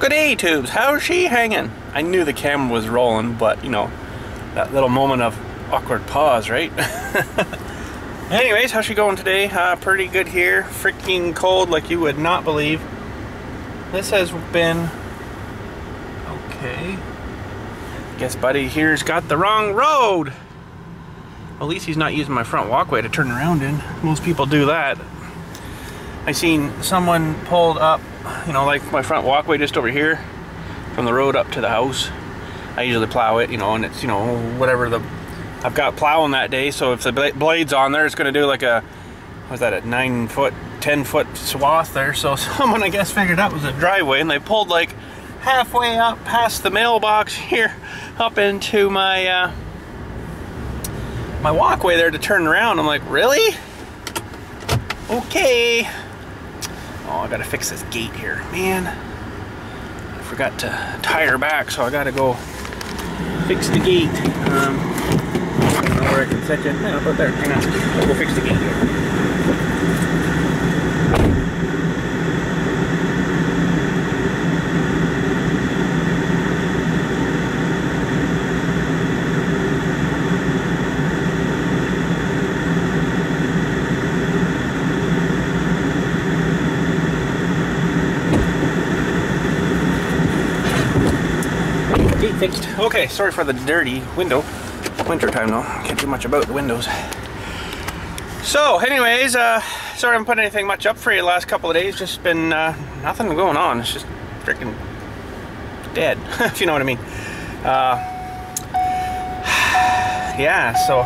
Good day, Tubes. How's she hanging? I knew the camera was rolling, but you know, that little moment of awkward pause, right? Anyways, how's she going today? Pretty good here. Freaking cold like you would not believe. This has been okay. Guess buddy here's got the wrong road. At least he's not using my front walkway to turn around in. Most people do that. I seen someone pulled up, you know, like my front walkway just over here from the road up to the house. I usually plow it, you know, and it's, you know, whatever I've got plowing that day, so if the blade's on there, it's going to do like a, what's that, a 9-foot, 10-foot swath there. So someone, I guess, figured that was a driveway, and they pulled like halfway up past the mailbox here up into my my walkway there to turn around. I'm like, really? Okay. Oh, I gotta fix this gate here, man. I forgot to tie her back, so I gotta go fix the gate. I don't know where I can set you. Yeah, about there. Hang on. I'll go fix the gate here. Fixed. Okay, sorry for the dirty window. Winter time though, can't do much about the windows. So anyways, sorry I haven't put anything much up for you the last couple of days. Just been nothing going on. It's just freaking dead, if you know what I mean. Yeah, so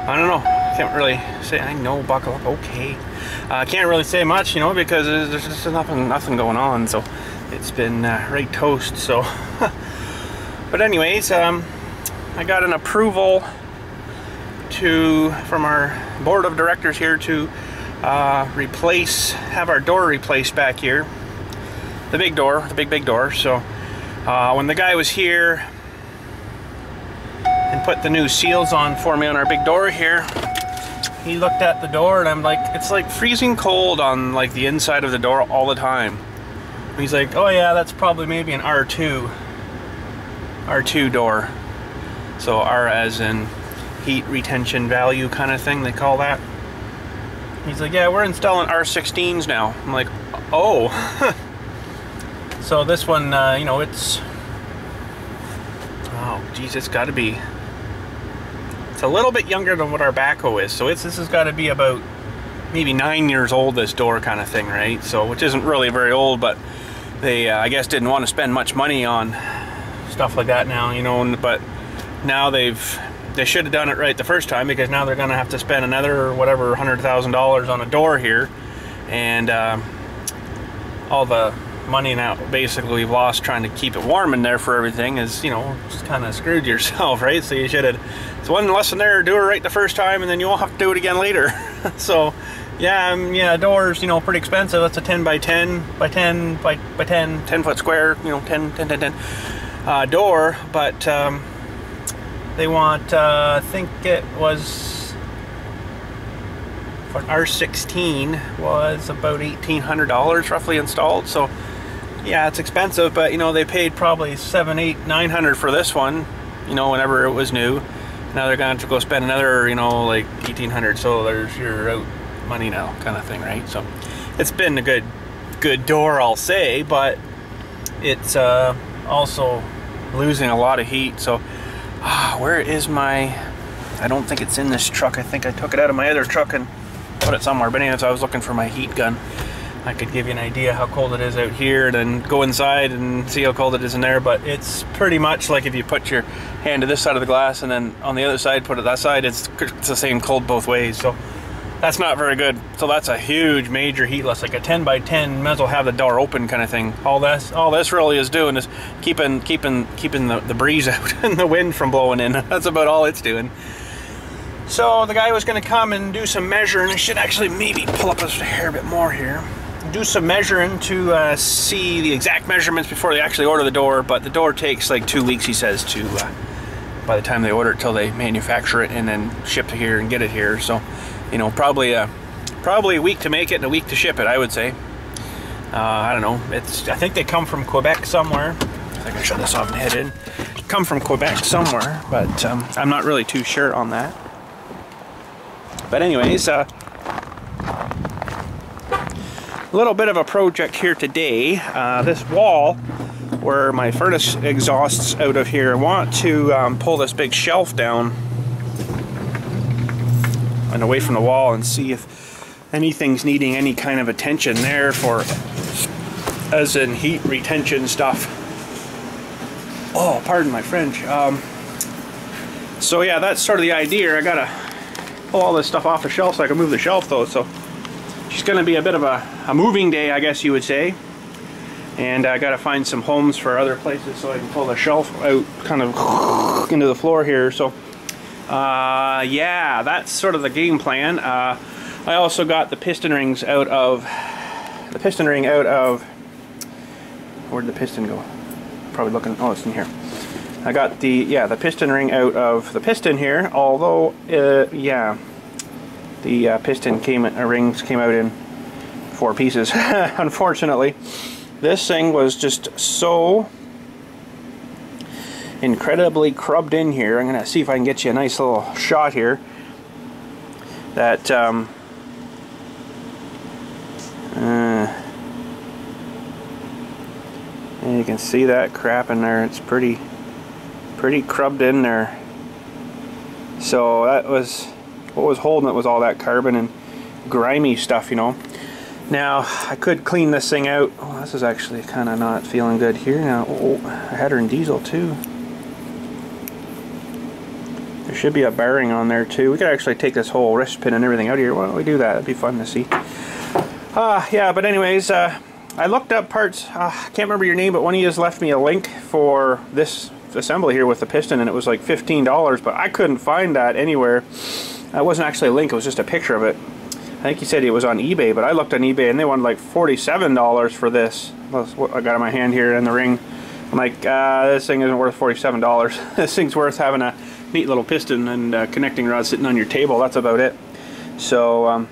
I don't know. Can't really say. I know, buckle up. Okay. Can't really say much, you know, because there's just nothing going on. So it's been right toast. So. But anyways, I got an approval from our board of directors here to have our door replaced back here. The big door, the big door. So when the guy was here and put the new seals on for me on our big door here, he looked at the door and I'm like, it's like freezing cold on like the inside of the door all the time. He's like, oh yeah, that's probably maybe an R2 door. So R as in heat retention value kind of thing, they call that. He's like, yeah, we're installing R16s now. I'm like, oh. So this one, you know, it's, oh geez, it's got to be, it's a little bit younger than what our backhoe is. So this has got to be about maybe 9 years old, this door kind of thing, right? So, which isn't really very old, but they, I guess, didn't want to spend much money on stuff like that now, you know, but now they should have done it right the first time, because now they're going to have to spend another whatever $100,000 on a door here, and all the money now basically we've lost trying to keep it warm in there for everything is, you know, just kind of screwed yourself, right? So you should have, it's one lesson there, do it right the first time and then you won't have to do it again later. So yeah, yeah, doors, you know, pretty expensive. That's a 10 by 10 by 10 by 10 foot square, you know, 10 door, but they want, I think it was, for an R16 was about $1,800 roughly installed. So yeah, it's expensive, but you know, they paid probably $700, $800, $900 for this one, you know, whenever it was new. Now they're going to go spend another, you know, like $1,800, so there's your out money now kind of thing, right? So it's been a good door, I'll say, but it's also losing a lot of heat. So where is my, I don't think it's in this truck. I think I took it out of my other truck and put it somewhere. But anyways, I was looking for my heat gun. I could give you an idea how cold it is out here, then go inside and see how cold it is in there. But it's pretty much like if you put your hand to this side of the glass and then on the other side put it that side, it's the same cold both ways. So that's not very good. So that's a huge major heat loss, like a 10 by 10, might as well have the door open kind of thing. All this really is doing is keeping the breeze out and the wind from blowing in. That's about all it's doing. So the guy was going to come and do some measuring. I should actually maybe pull up a hair bit more here. Do some measuring to see the exact measurements before they actually order the door. But the door takes like 2 weeks, he says, to by the time they order it till they manufacture it and then ship to here and get it here. So, you know, probably a week to make it and a week to ship it, I would say. I don't know. I think they come from Quebec somewhere. I can shut this off and head in. Come from Quebec somewhere, but I'm not really too sure on that. But anyways, a little bit of a project here today. This wall where my furnace exhausts out of here, I want to pull this big shelf down and away from the wall and see if anything's needing any kind of attention there, for as in heat retention stuff. Oh, pardon my French. So yeah, that's sort of the idea. I gotta pull all this stuff off the shelf so I can move the shelf though. So it's gonna be a bit of a moving day, I guess you would say. And I gotta find some homes for other places so I can pull the shelf out kind of into the floor here. So yeah, that's sort of the game plan. I also got the piston rings out of where'd the piston go? Probably looking, oh, it's in here. I got the piston ring out of the piston here, although yeah, the piston rings came out in 4 pieces. Unfortunately, this thing was just so incredibly crubbed in here. I'm gonna see if I can get you a nice little shot here. That and you can see that crap in there. It's pretty crubbed in there. So that was what was holding it, was all that carbon and grimy stuff, you know. Now I could clean this thing out. Oh, this is actually kind of not feeling good here now. Oh, I had her in diesel too. There should be a bearing on there too. We could actually take this whole wrist pin and everything out of here. Why don't we do that? That'd be fun to see. Yeah, but anyways, I looked up parts. I can't remember your name, but one of you has left me a link for this assembly here with the piston, and it was like $15, but I couldn't find that anywhere. It wasn't actually a link, it was just a picture of it. I think he said it was on eBay, but I looked on eBay and they wanted like $47 for this. That's what I got in my hand here and the ring. I'm like, this thing isn't worth $47. This thing's worth having a neat little piston and connecting rod sitting on your table. That's about it. So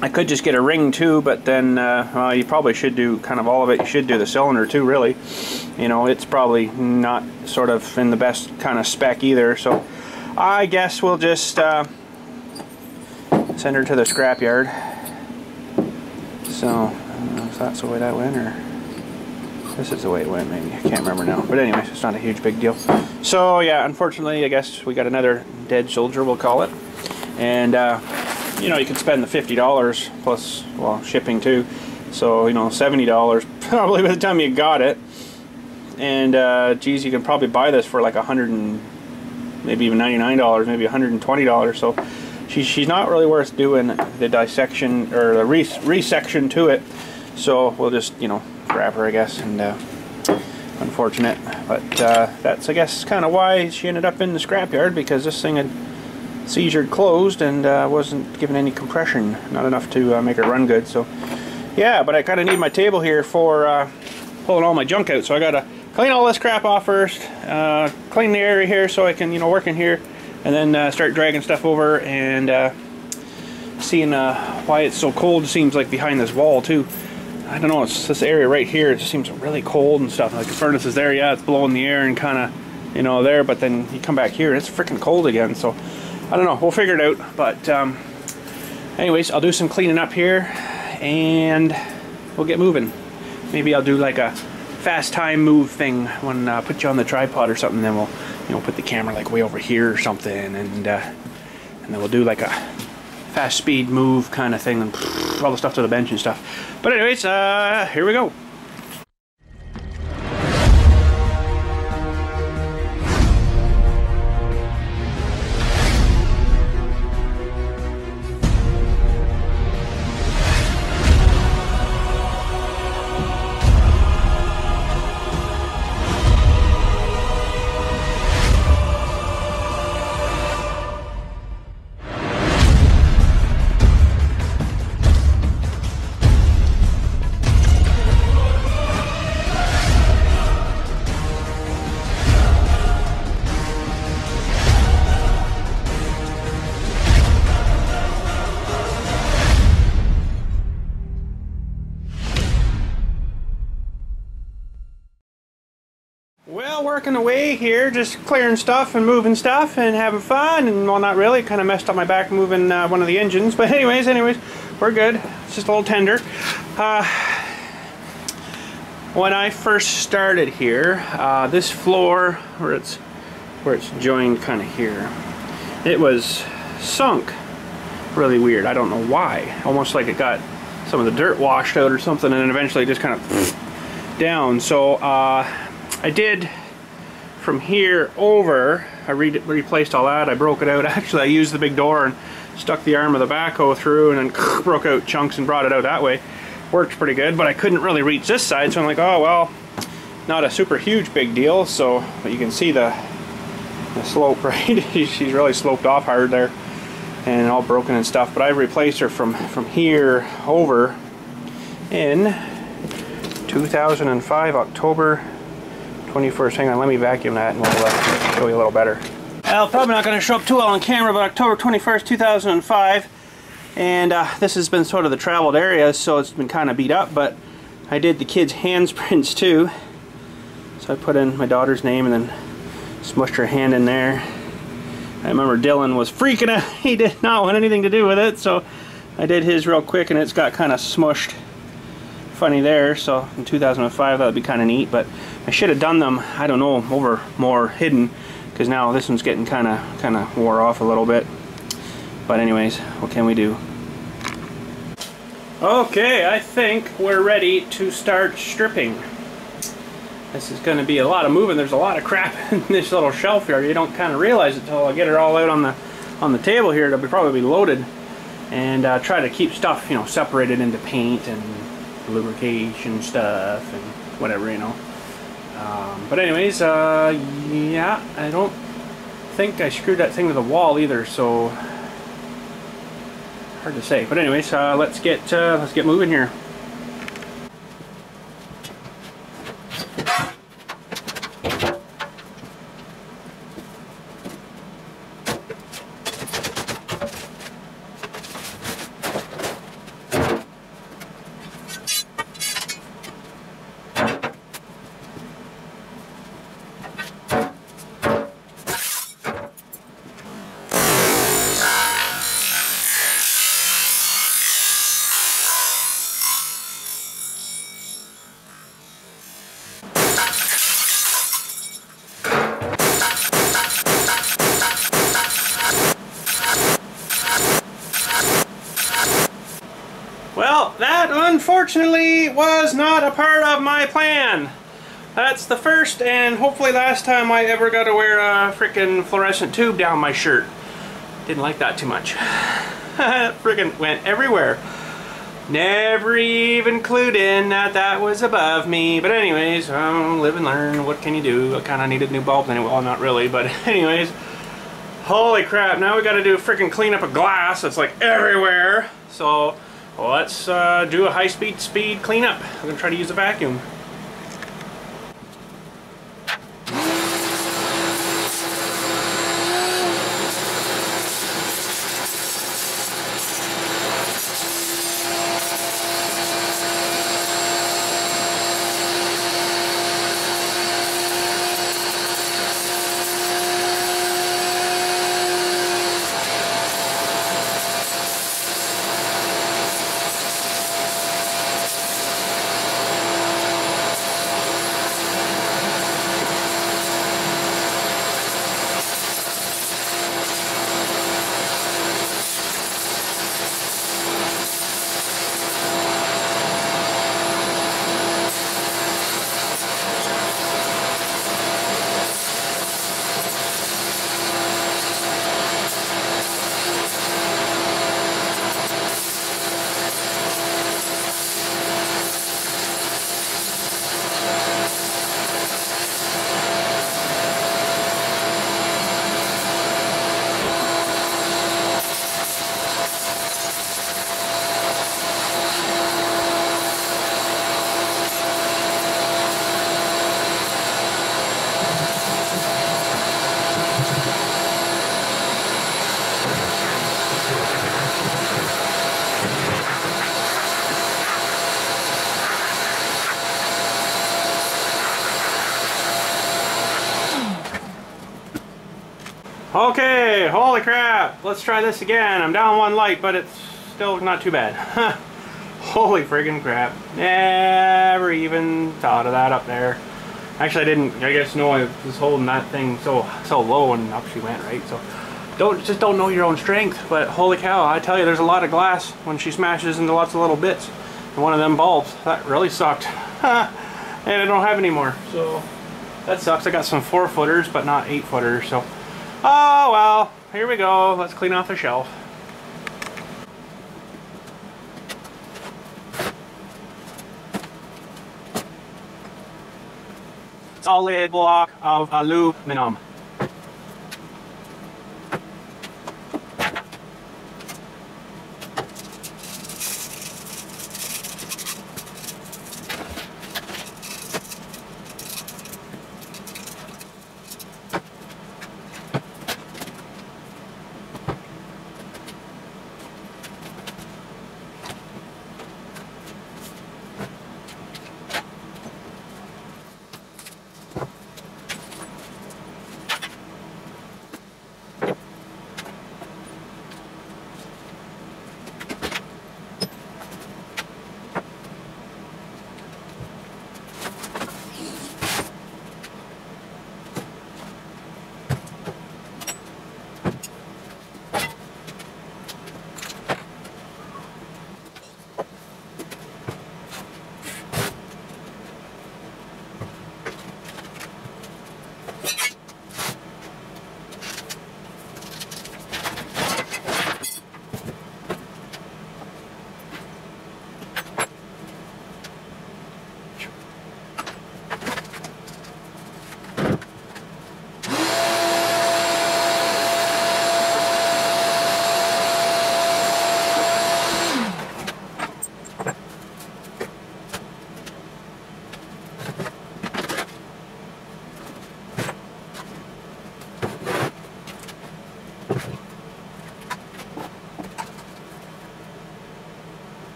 I could just get a ring too, but then well, you probably should do kind of all of it. You should do the cylinder too, really. You know, it's probably not sort of in the best kind of spec either. So I guess we'll just send her to the scrapyard. So I don't know if that's the way that went, or this is the way it went, maybe. I can't remember now. But anyways, it's not a huge big deal. So yeah, unfortunately, I guess we got another dead soldier, we'll call it. And you know, you can spend the $50 plus, well, shipping too. So, you know, $70 probably by the time you got it. And geez, you can probably buy this for like $100 and maybe even $99, maybe $120. So she's not really worth doing the dissection or the resection to it. So we'll just, you know, grab her, I guess. And unfortunate, but that's, I guess, kind of why she ended up in the scrapyard, because this thing had seizure closed and wasn't given any compression, not enough to make it run good. So yeah, but I kind of need my table here for pulling all my junk out, so I gotta clean all this crap off first, clean the area here so I can, you know, work in here, and then start dragging stuff over and seeing why it's so cold. It seems like behind this wall too. I don't know, it's this area right here, it just seems really cold and stuff. Like the furnace is there, yeah, it's blowing the air and kind of, you know, there, but then you come back here and it's freaking cold again. So I don't know, we'll figure it out. But anyways, I'll do some cleaning up here and we'll get moving. Maybe I'll do like a fast time move thing when put you on the tripod or something. Then we'll, you know, put the camera like way over here or something, and then we'll do like a fast speed move kind of thing and all the stuff to the bench and stuff. But anyways, here we go. Well, working away here, just clearing stuff and moving stuff and having fun, and well, not really, kind of messed up my back moving one of the engines, but anyways, we're good. It's just a little tender. When I first started here, this floor, where it's joined kind of here, it was sunk really weird. I don't know why. Almost like it got some of the dirt washed out or something, and then eventually just kind of down. So I did from here over, I replaced all that. I broke it out. Actually, I used the big door and stuck the arm of the backhoe through and then broke out chunks and brought it out that way. Worked pretty good, but I couldn't really reach this side, so I'm like, oh well, not a super huge big deal. So, but you can see the slope, right? She's really sloped off hard there and all broken and stuff. But I replaced her from here over in 2005, October 21st. Hang on, let me vacuum that and we'll show you a little better. Well, probably not going to show up too well on camera, but October 21st, 2005. And this has been sort of the traveled area, so it's been kind of beat up, but I did the kids' handprints too. So I put in my daughter's name and then smushed her hand in there. I remember Dylan was freaking out. He did not want anything to do with it, so I did his real quick and it's got kind of smushed funny there. So in 2005 that would be kind of neat, but I should have done them, I don't know, over more hidden, because now this one's getting kind of wore off a little bit. But anyways, what can we do? Okay, I think we're ready to start stripping. This is going to be a lot of moving. There's a lot of crap in this little shelf here. You don't kind of realize it until I get it all out on the table here. It'll probably be loaded, and try to keep stuff, you know, separated into paint and lubrication stuff and whatever, you know. But anyways, yeah, I don't think I screwed that thing to the wall either, so hard to say. But anyways, let's get moving here. Well, that unfortunately was not a part of my plan. That's the first and hopefully last time I ever got to wear a frickin' fluorescent tube down my shirt. Didn't like that too much. Frickin' went everywhere. Never even clued in that was above me. But anyways, live and learn. What can you do? I kind of needed new bulbs anyway. Well, not really, but anyways. Holy crap, now we got to do frickin' clean up a glass that's like everywhere. So let's do a high-speed cleanup. I'm going to try to use a vacuum. Okay, holy crap. Let's try this again. I'm down one light, but it's still not too bad. Holy friggin' crap. Never even thought of that up there. Actually, I didn't, I guess, know I was holding that thing so low and up she went, right? So, just don't know your own strength. But holy cow, I tell you, there's a lot of glass when she smashes into lots of little bits. And one of them bulbs, that really sucked. And I don't have any more, so that sucks. I got some 4-footers, but not 8-footers, so. Oh well, here we go. Let's clean off the shelf. Solid block of aluminum.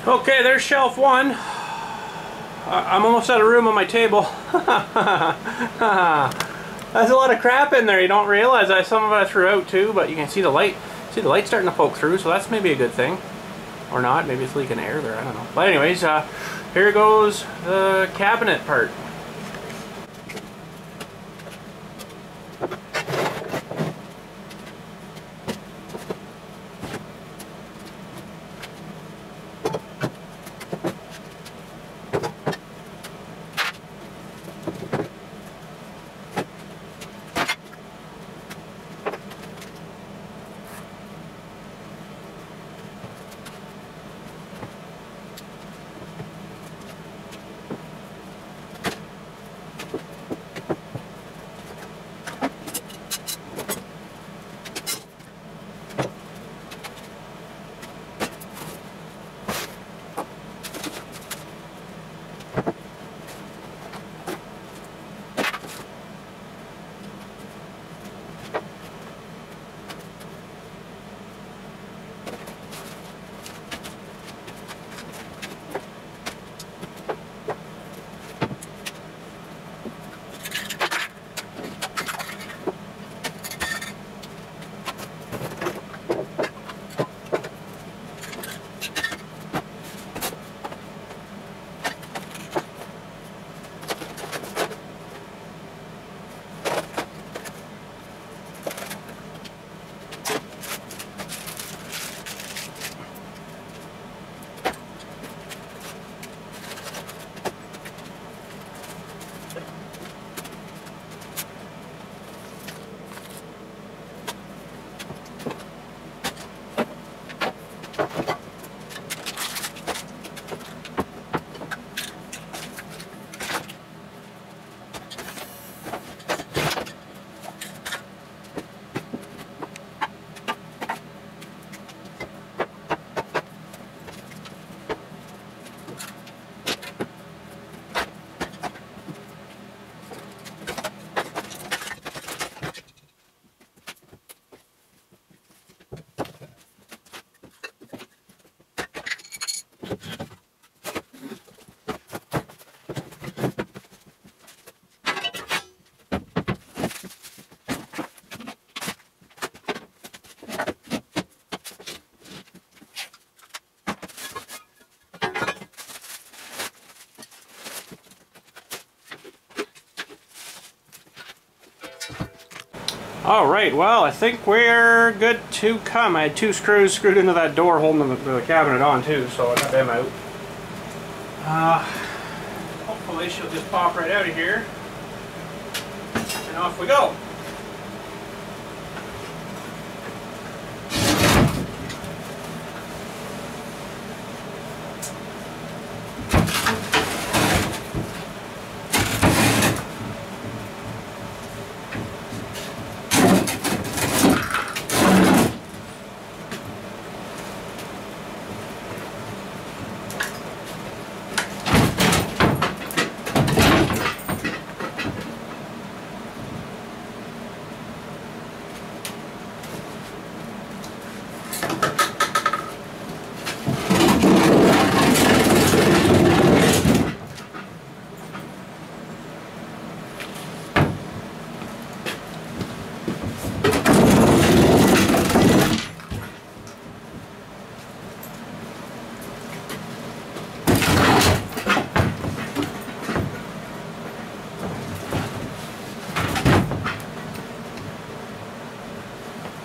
Okay, there's shelf one. I'm almost out of room on my table. That's a lot of crap in there. You don't realize that. Some of it I threw out too, but you can see the light. See the light starting to poke through, so that's maybe a good thing. Or not, maybe it's leaking air there, I don't know. But anyways, here goes the cabinet part. Alright, well, I think we're good to come. I had 2 screws screwed into that door holding the cabinet on too, so I got them out. Hopefully she'll just pop right out of here. And off we go.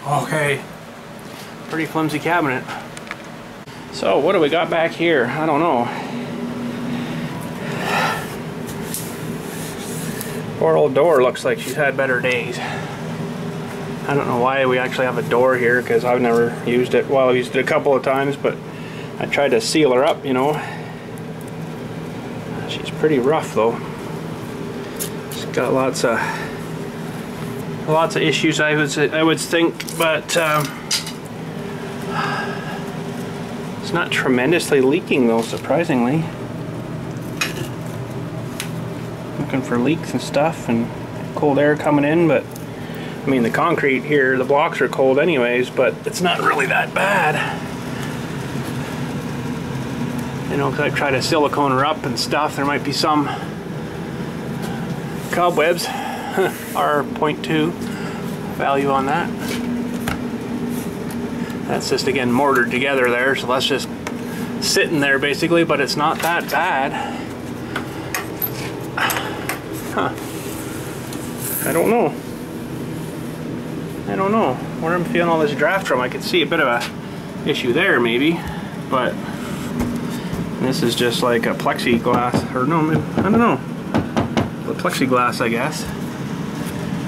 Okay, pretty flimsy cabinet. So what do we got back here? I don't know. Poor old door looks like she's had better days. I don't know why we actually have a door here, because I've never used it. Well, I've used it a couple of times, but I tried to seal her up, you know. She's pretty rough though. She's got lots of issues, I would think, but it's not tremendously leaking though, surprisingly. Looking for leaks and stuff and cold air coming in, but I mean the concrete here, the blocks are cold anyways, but it's not really that bad. You know, because I try to silicone her up and stuff, there might be some cobwebs. R.2 value on that. That's just again mortared together there, so that's just sitting there basically, but it's not that bad. Huh. I don't know where I'm feeling all this draft from. I could see a bit of a issue there maybe, but this is just like a plexiglass, or no, I don't know, the plexiglass, I guess.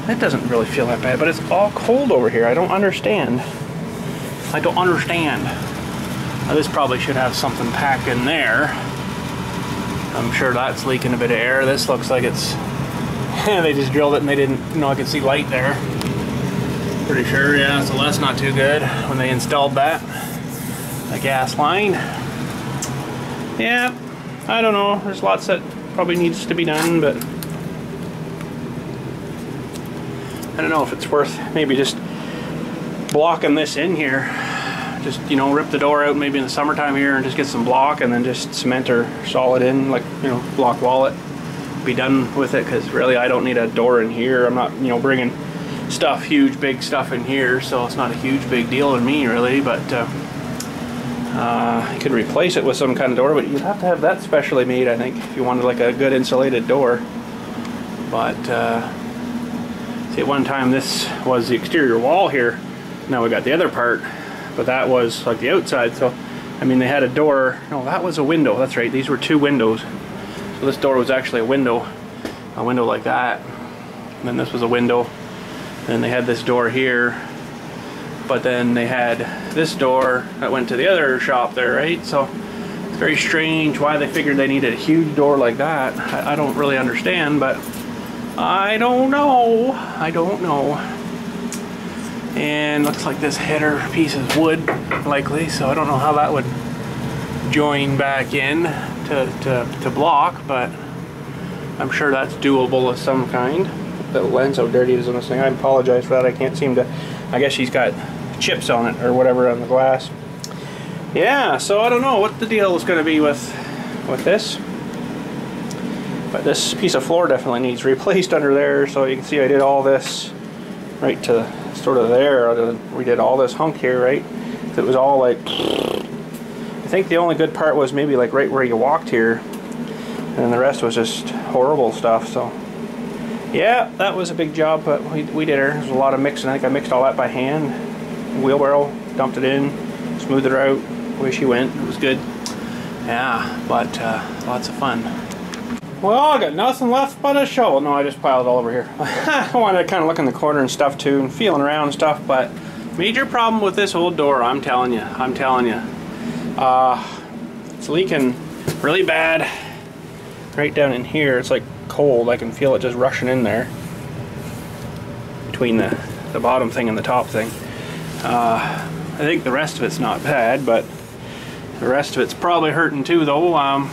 That doesn't really feel that bad, but it's all cold over here. I don't understand. Now, this probably should have something packed in there. I'm sure that's leaking a bit of air. This looks like it's... they just drilled it and they didn't... You know, I could see light there. Pretty sure, yeah, so that's not too good when they installed that. The gas line. Yeah, I don't know. There's lots that probably needs to be done, but... I don't know if it's worth maybe just blocking this in here. Just, you know, rip the door out maybe in the summertime here and just get some block and then just cement or solid in, like, you know, block wallet. Be done with it, because really I don't need a door in here. I'm not, you know, bringing stuff, huge big stuff in here, so it's not a huge big deal to me really, but you could replace it with some kind of door, but you'd have to have that specially made, I think, if you wanted like a good insulated door. But at one time this was the exterior wall here. Now we got the other part, but that was like the outside. So I mean, they had a door. No, that was a window. That's right, these were 2 windows. So this door was actually a window like that, and then this was a window, and they had this door here, but then they had this door that went to the other shop there, right? So it's very strange why they figured they needed a huge door like that. I don't really understand, but I don't know. And looks like this header piece is wood, likely, so I don't know how that would join back in to block, but I'm sure that's doable of some kind. The lens, how dirty it is on this thing. I apologize for that. I can't seem to... I guess she's got chips on it or whatever on the glass. Yeah, so I don't know what the deal is going to be with this. But this piece of floor definitely needs replaced under there, so you can see I did all this right to sort of there. We did all this hunk here, right? It was all like... I think the only good part was maybe like right where you walked here, and then the rest was just horrible stuff. So Yeah, that was a big job, but we did her. There was a lot of mixing. I think I mixed all that by hand. Wheelbarrow, dumped it in, smoothed it out. Away she went. It was good. Yeah, but lots of fun. Well, I got nothing left but a shovel. No, I just piled it all over here. I wanted to kind of look in the corner and stuff too, and feeling around and stuff, but major problem with this old door, I'm telling you. It's leaking really bad. Right down in here, it's like cold. I can feel it just rushing in there between the bottom thing and the top thing. I think the rest of it's not bad, but the rest of it's probably hurting too, though. I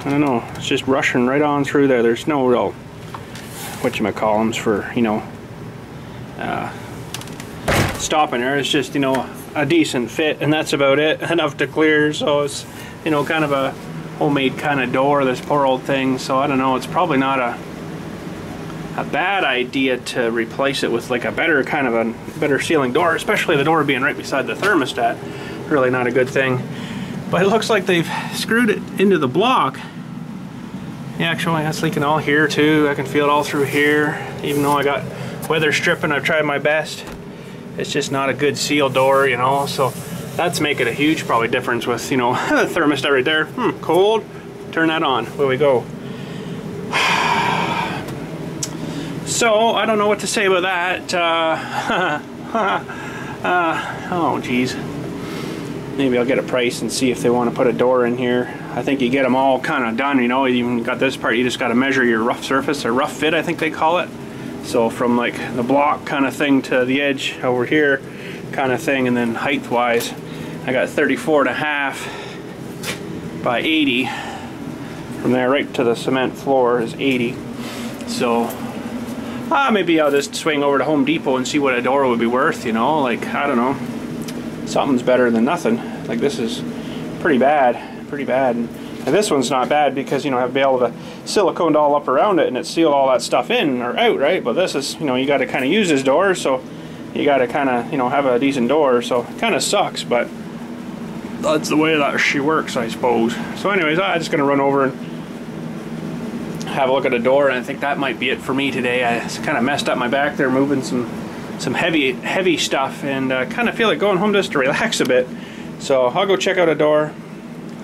don't know. It's just rushing right on through there. There's no real whatchamacallums for, you know, stopping there. It's just, you know, a decent fit, and that's about it. Enough to clear. So it's, you know, kind of a homemade kind of door, this poor old thing. So I don't know. It's probably not a bad idea to replace it with like a better kind of a better sealing door, especially the door being right beside the thermostat. Really not a good thing. But it looks like they've screwed it into the block. Yeah, actually that's leaking all here too. I can feel it all through here. Even though I got weather stripping, I've tried my best. It's just not a good seal door, you know, so that's making a huge probably difference with, you know, the thermostat right there. Cold, turn that on, where we go. So, I don't know what to say about that. Oh geez. Maybe I'll get a price and see if they want to put a door in here. I think you get them all kind of done, you know. You even got this part, you just got to measure your rough surface, or rough fit I think they call it. So from like the block kind of thing to the edge over here kind of thing, and then height wise I got 34.5 by 80. From there right to the cement floor is 80. So maybe I'll just swing over to Home Depot and see what a door would be worth, you know, like, I don't know. Something's better than nothing. Like, this is pretty bad, And this one's not bad because, you know, I've been able to siliconed all up around it and it sealed all that stuff in or out, right? But this is, you know, you got to kind of use this door, so you got to kind of, you know, have a decent door. So it kind of sucks, but that's the way that she works, I suppose. So anyways, I'm just going to run over and have a look at a door, and I think that might be it for me today. I kind of messed up my back there moving some heavy stuff, and kind of feel like going home just to relax a bit. So I'll go check out a door,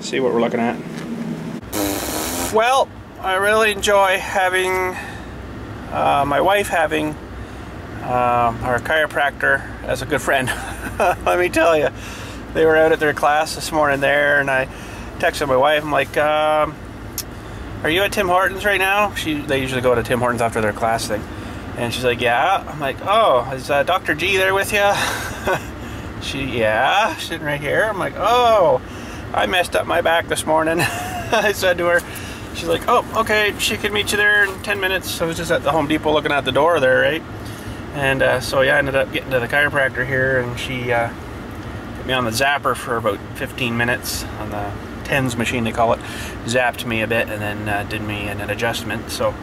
see what we're looking at. Well, I really enjoy having my wife having our chiropractor as a good friend. Let me tell you, they were out at their class this morning there, and I texted my wife. I'm like, are you at Tim Hortons right now? They usually go to Tim Hortons after their class thing. And she's like, yeah. I'm like, oh, is Dr. G there with you? Yeah, sitting right here. I'm like, oh, I messed up my back this morning. I said to her, she's like, oh, okay, she could meet you there in 10 minutes. I was just at the Home Depot looking at the door there, right? And so yeah, I ended up getting to the chiropractor here, and she put me on the zapper for about 15 minutes on the TENS machine, they call it. Zapped me a bit and then did me an adjustment. So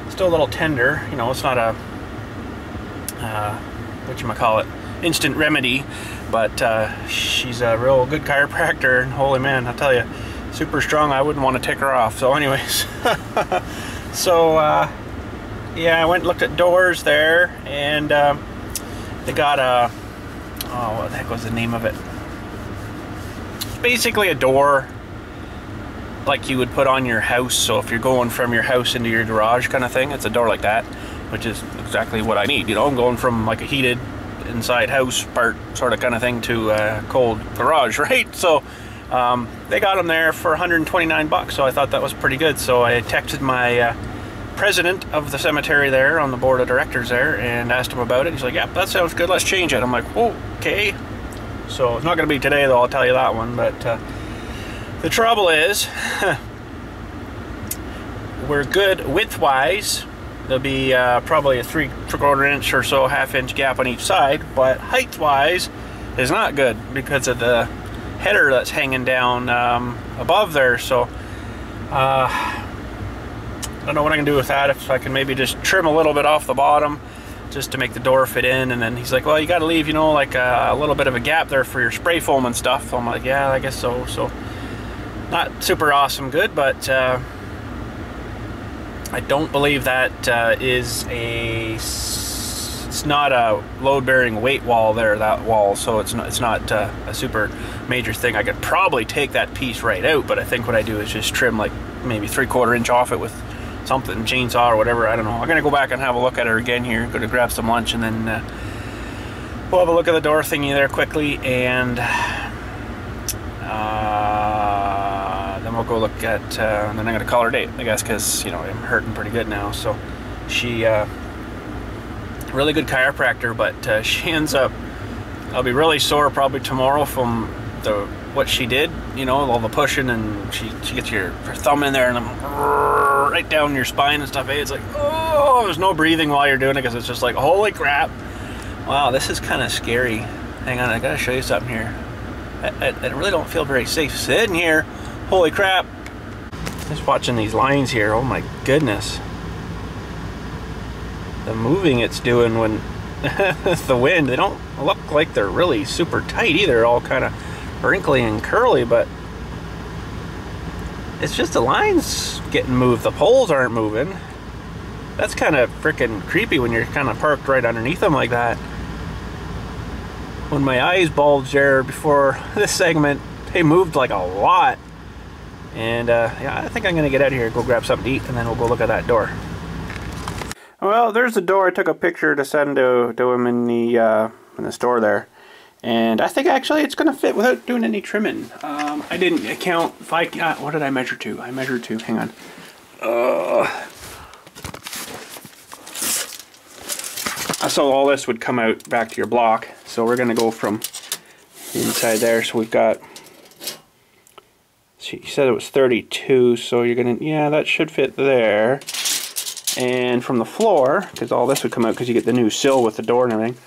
still a little tender, you know. It's not a whatchamacallit, instant remedy, but she's a real good chiropractor, and holy man, I'll tell you, super strong. I wouldn't want to take her off. So anyways, so yeah, I went and looked at doors there, and they got a, oh, what the heck was the name of it? It's basically a door like you would put on your house. So if you're going from your house into your garage kind of thing, it's a door like that, which is exactly what I need. You know, I'm going from like a heated inside house part sort of kind of thing to a cold garage, right? So they got them there for 129 bucks, so I thought that was pretty good. So I texted my president of the cemetery there on the board of directors there and asked him about it. He's like, yep, that sounds good, let's change it. I'm like, oh, okay. So it's not going to be today though, I'll tell you that one. But the trouble is, we're good width-wise. There'll be probably a 3/4 inch or so, half-inch gap on each side, but height-wise is not good because of the header that's hanging down above there. So I don't know what I can do with that. If I can maybe just trim a little bit off the bottom just to make the door fit in. And then he's like, well, you got to leave, you know, like a little bit of a gap there for your spray foam and stuff. So I'm like, yeah, I guess so. So not super awesome good, but I don't believe that is a... It's not a load-bearing weight wall there, that wall, so it's not a super major thing. I could probably take that piece right out, but I think what I do is just trim like maybe 3/4 inch off it with something, chainsaw or whatever, I don't know. I'm gonna go back and have a look at her again here, go to grab some lunch, and then we'll have a look at the door thingy there quickly, and then we'll go look at, and then I'm gonna call her date, I guess, because, you know, I'm hurting pretty good now. So she, really good chiropractor, but she ends up, I'll be really sore probably tomorrow from what she did, you know, all the pushing, and she gets her thumb in there and right down your spine and stuff. It's like, oh, there's no breathing while you're doing it, because it's just like, holy crap. Wow, this is kind of scary. Hang on, I gotta show you something here. I really don't feel very safe sitting here. Holy crap. Just watching these lines here, oh my goodness. The moving it's doing when the wind, they don't look like they're really super tight either. They're all kind of wrinkly and curly, but it's just the lines getting moved. The poles aren't moving. That's kind of freaking creepy when you're kind of parked right underneath them like that. When my eyes bulged there before this segment, they moved like a lot. And yeah, I think I'm gonna get out of here, go grab something to eat, and then we'll go look at that door. Well, there's the door. I took a picture to send to him in the store there, and I think actually it's gonna fit without doing any trimming. I didn't count if I what did I measure to? I measured to, hang on. So all this would come out back to your block. So we're gonna go from inside there. So we've got. She said it was 32, so you're gonna, yeah, that should fit there. And from the floor, because all this would come out because you get the new sill with the door and everything.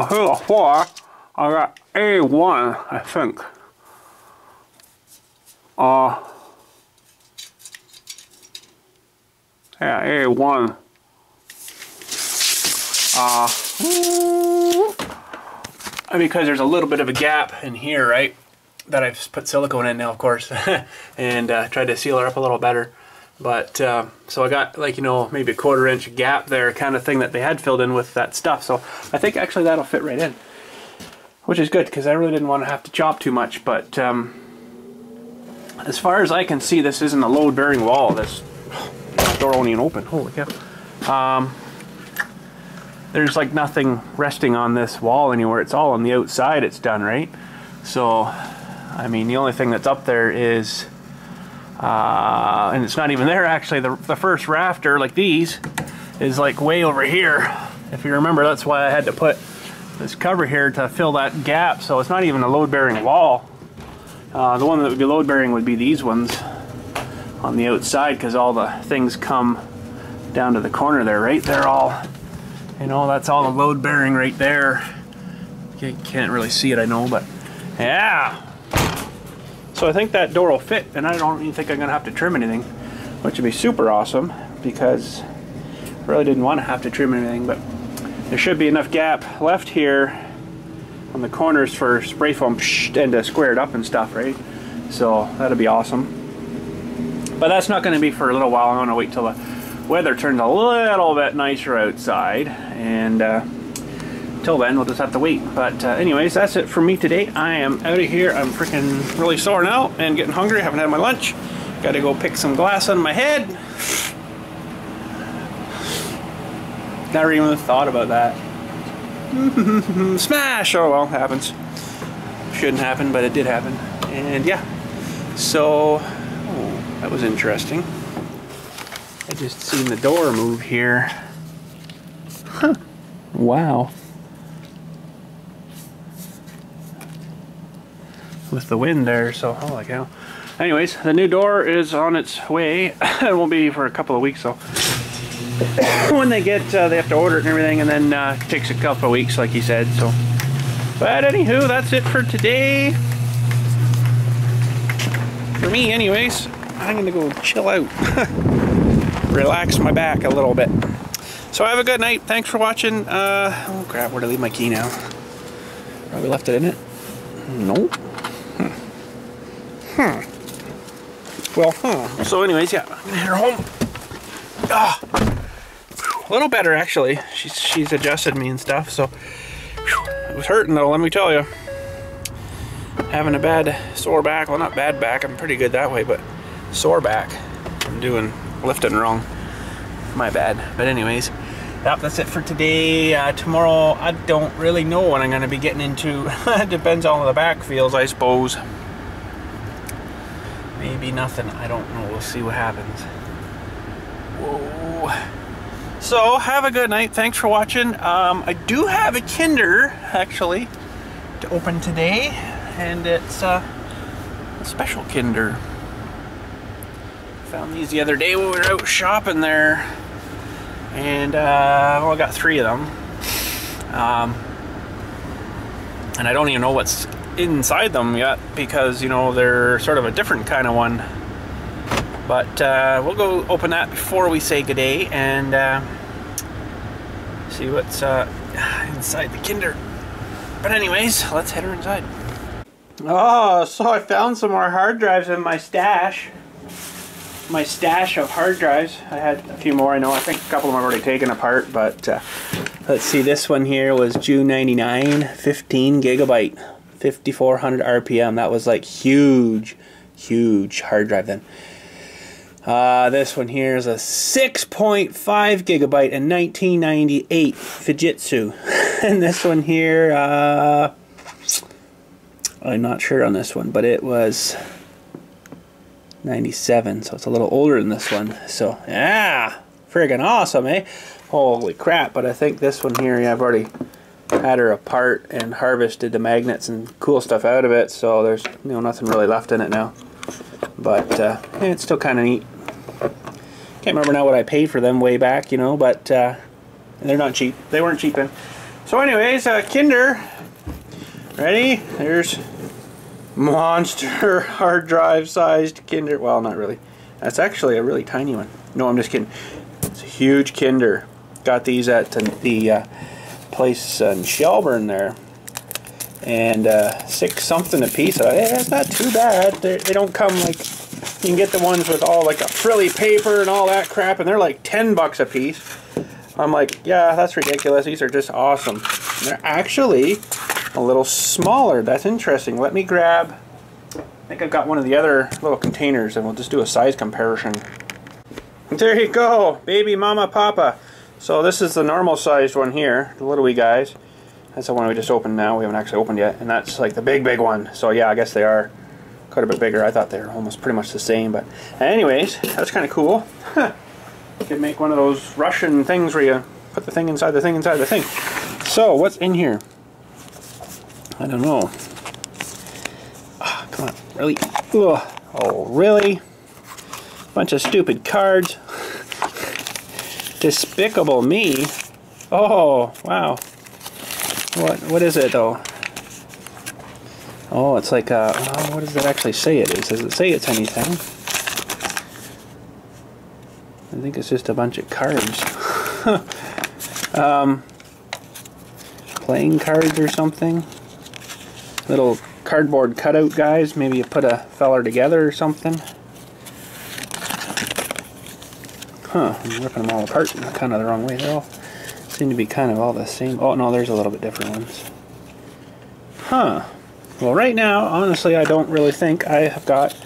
Here's the floor. I got A1, I think. Yeah, A1. Because there's a little bit of a gap in here, right? That I've put silicone in now, of course, and tried to seal her up a little better. But so I got, like, you know, maybe a 1/4 inch gap there, kind of thing that they had filled in with that stuff. So I think actually that'll fit right in, which is good because I really didn't want to have to chop too much. But as far as I can see, this isn't a load-bearing wall. This door won't even open. Holy cow! There's like nothing resting on this wall anywhere. It's all on the outside. It's done, right? So, I mean, the only thing that's up there is, and it's not even there actually. The first rafter, like these, is like way over here. If you remember, that's why I had to put this cover here to fill that gap. So it's not even a load-bearing wall. The one that would be load-bearing would be these ones on the outside, because all the things come down to the corner there, right? They're all, you know, that's all the load-bearing right there. You can't really see it, I know, but yeah. So I think that door will fit, and I don't even think I'm gonna have to trim anything, which would be super awesome, because I really didn't want to have to trim anything. But there should be enough gap left here on the corners for spray foam and to square it up and stuff, right? So that'll be awesome. But that's not going to be for a little while. I'm going to wait till the weather turns a little bit nicer outside, and till then we'll just have to wait. But anyways, that's it for me today. I am out of here. I'm freaking really sore now and getting hungry. Haven't had my lunch. Got to go pick some glass on my head. Never even thought about that. Smash! Oh well, happens. Shouldn't happen, but it did happen. And yeah, so that was interesting. I just seen the door move here. Huh. Wow. With the wind there, so holy cow. Anyways, the new door is on its way. It won't be for a couple of weeks, so when they get, they have to order it and everything, and then it takes a couple of weeks, like he said. So, but anywho, that's it for today. For me, anyways. I'm gonna go chill out. relax my back a little bit. So have a good night. Thanks for watching. Oh crap, where'd I leave my key now? Probably left it in it. Nope. Well, so anyways, yeah, I'm gonna head her home. A little better actually. She's adjusted me and stuff, so it was hurting though, let me tell you. Having a bad sore back, well not bad back, I'm pretty good that way, but sore back. I'm lifting wrong. My bad. But anyways, yep, that's it for today. Tomorrow, I don't really know what I'm gonna be getting into. It depends on how the back feels, I suppose. Maybe nothing, I don't know, we'll see what happens. Whoa. So, have a good night, thanks for watching. I do have a Kinder, actually, to open today, and it's a special Kinder. Found these the other day when we were out shopping there, and well, I got 3 of them. And I don't even know what's inside them yet because, you know, they're sort of a different kind of one. But we'll go open that before we say good day and see what's inside the Kinder. But anyways, let's head her inside. Oh, so I found some more hard drives in my stash. My stash of hard drives. I had a few more, I know. I think a couple of them I've already taken apart, but let's see, this one here was June 99, 15 gigabyte, 5400 RPM. That was like huge hard drive then. This one here is a 6.5 gigabyte in 1998 Fujitsu. And this one here, I'm not sure on this one, but it was 97, so it's a little older than this one. So yeah, friggin' awesome, eh? Holy crap. But I think this one here, yeah, I've already had her apart and harvested the magnets and cool stuff out of it, so there's, you know, nothing really left in it now. But yeah, it's still kind of neat. Can't remember now what I paid for them way back, you know, but they're not cheap. They weren't cheap then. So anyways, Kinder, ready? There's monster hard drive sized Kinder. Well, not really. That's actually a really tiny one. No, I'm just kidding. It's a huge Kinder. Got these at the place in Shelburne there. And 6 something a piece. It's not too bad. They don't come like, you can get the ones with all like a frilly paper and all that crap, and they're like 10 bucks a piece. I'm like, yeah, that's ridiculous. These are just awesome. They're actually a little smaller. That's interesting. Let me grab, I think I've got one of the other little containers, and we'll just do a size comparison. There you go, baby mama papa. So this is the normal sized one here, the little wee guys. That's the one we just opened now. We haven't actually opened yet, and that's like the big one. So yeah, I guess they are quite a bit bigger. I thought they were almost pretty much the same, but anyways, that's kind of cool. You could make one of those Russian things where you put the thing inside the thing inside the thing. So what's in here? I don't know. Oh, come on, really? Ugh. Oh, really? Bunch of stupid cards. Despicable me. Oh, wow. What is it though? Oh, it's like what does it actually say it is? Does it say it's anything? I think it's just a bunch of cards. Playing cards or something. Little cardboard cutout guys. Maybe you put a feller together or something. Huh, I'm ripping them all apart kind of the wrong way. They all seem to be kind of all the same. Oh no, there's a little bit different ones. Huh. Well, right now, honestly, I don't really think I have got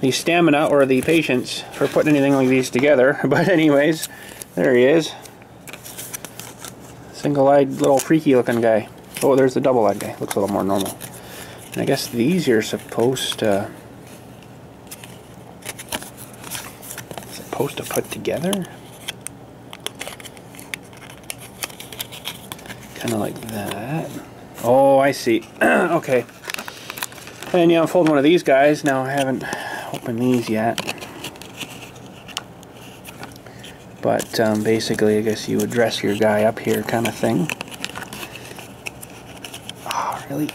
the stamina or the patience for putting anything like these together. But anyways, there he is. Single-eyed little freaky looking guy. Oh, there's the double-eyed guy. Looks a little more normal. And I guess these are supposed to put together. Kind of like that. Oh, I see. Okay. And you unfold one of these guys. Now I haven't opened these yet. But basically, I guess you would dress your guy up here kind of thing. Oh, really?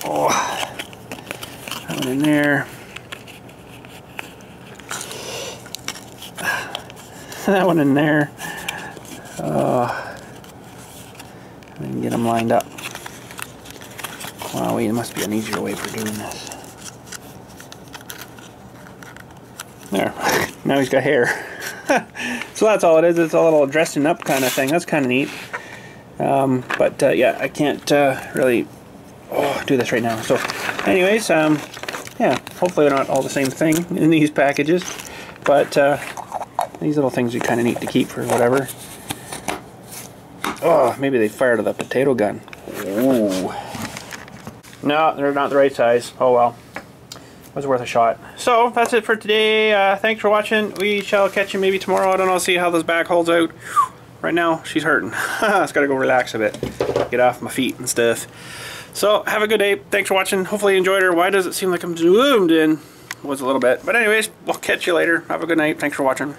Oh, that one in there. that one in there. And get them lined up. Wow, wait, there must be an easier way for doing this. There. Now he's got hair. So that's all it is. It's a little dressing up kind of thing. That's kind of neat. Yeah, I can't really do this right now. So anyways, yeah, hopefully they're not all the same thing in these packages. But these little things are kind of neat to keep for whatever. Oh, maybe they fired the potato gun. Ooh. No, they're not the right size. Oh well. Was worth a shot. So that's it for today. Thanks for watching. We shall catch you maybe tomorrow. I don't know, see how this back holds out. Right now she's hurting. Just gotta go relax a bit, get off my feet and stuff. So have a good day. Thanks for watching. Hopefully you enjoyed her. Why does it seem like I'm zoomed in? Was a little bit, but anyways, we'll catch you later. Have a good night. Thanks for watching.